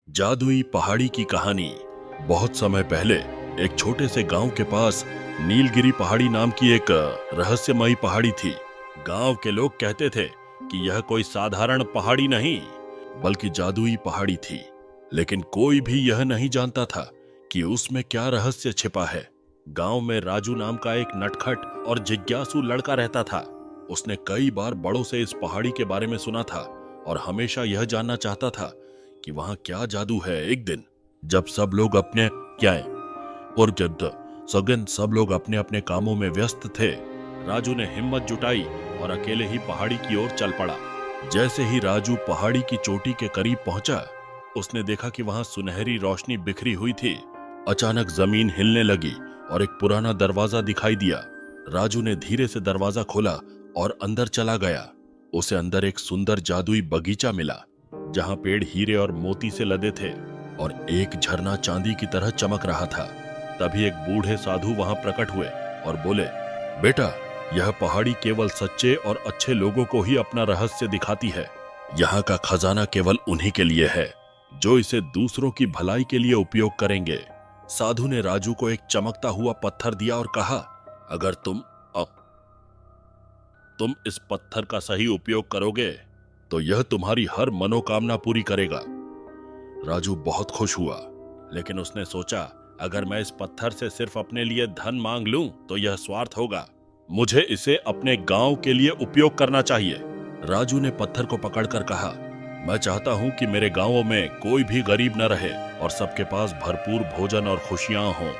जादुई पहाड़ी की कहानी। बहुत समय पहले एक छोटे से गांव के पास नीलगिरी पहाड़ी नाम की एक रहस्यमयी पहाड़ी थी। गांव के लोग कहते थे कि यह कोई साधारण पहाड़ी नहीं बल्कि जादुई पहाड़ी थी, लेकिन कोई भी यह नहीं जानता था कि उसमें क्या रहस्य छिपा है। गांव में राजू नाम का एक नटखट और जिज्ञासु लड़का रहता था। उसने कई बार बड़ों से इस पहाड़ी के बारे में सुना था और हमेशा यह जानना चाहता था कि वहां क्या जादू है। एक दिन जब सब लोग अपने क्या है और जब सगन सब लोग अपने अपने कामों में व्यस्त थे, राजू ने हिम्मत जुटाई और अकेले ही पहाड़ी की ओर चल पड़ा। जैसे ही राजू पहाड़ी की चोटी के करीब पहुंचा, उसने देखा कि वहां सुनहरी रोशनी बिखरी हुई थी। अचानक जमीन हिलने लगी और एक पुराना दरवाजा दिखाई दिया। राजू ने धीरे से दरवाजा खोला और अंदर चला गया। उसे अंदर एक सुंदर जादुई बगीचा मिला जहां पेड़ हीरे और मोती से लदे थे और एक झरना चांदी की तरह चमक रहा था। तभी एक बूढ़े साधु वहां प्रकट हुए और बोले, बेटा, यह पहाड़ी केवल सच्चे और अच्छे लोगों को ही अपना रहस्य दिखाती है। यहाँ का खजाना केवल उन्हीं के लिए है जो इसे दूसरों की भलाई के लिए उपयोग करेंगे। साधु ने राजू को एक चमकता हुआ पत्थर दिया और कहा, अगर तुम इस पत्थर का सही उपयोग करोगे तो यह तुम्हारी हर मनोकामना पूरी करेगा। राजू बहुत खुश हुआ, लेकिन उसने सोचा, अगर मैं इस पत्थर से सिर्फ अपने लिए धन मांग लूं तो यह स्वार्थ होगा। मुझे इसे अपने गांव के लिए उपयोग करना चाहिए। राजू ने पत्थर को पकड़कर कहा, मैं चाहता हूं कि मेरे गांवों में कोई भी गरीब न रहे और सबके पास भरपूर भोजन और खुशियां हों।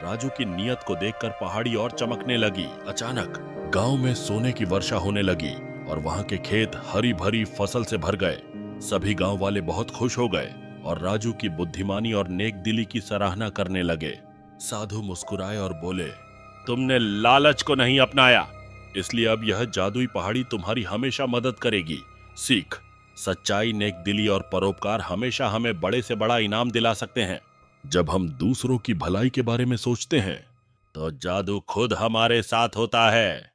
राजू की नीयत को देखकर पहाड़ी और चमकने लगी। अचानक गांव में सोने की वर्षा होने लगी और वहां के खेत हरी भरी फसल से भर गए। सभी गांव वाले बहुत खुश हो गए और राजू की बुद्धिमानी और नेक दिली की सराहना करने लगे। साधु मुस्कुराए और बोले, तुमने लालच को नहीं अपनाया, इसलिए अब यह जादुई पहाड़ी तुम्हारी हमेशा मदद करेगी। सीख, सच्चाई, नेक दिली और परोपकार हमेशा हमें बड़े से बड़ा इनाम दिला सकते हैं। जब हम दूसरों की भलाई के बारे में सोचते हैं तो जादू खुद हमारे साथ होता है।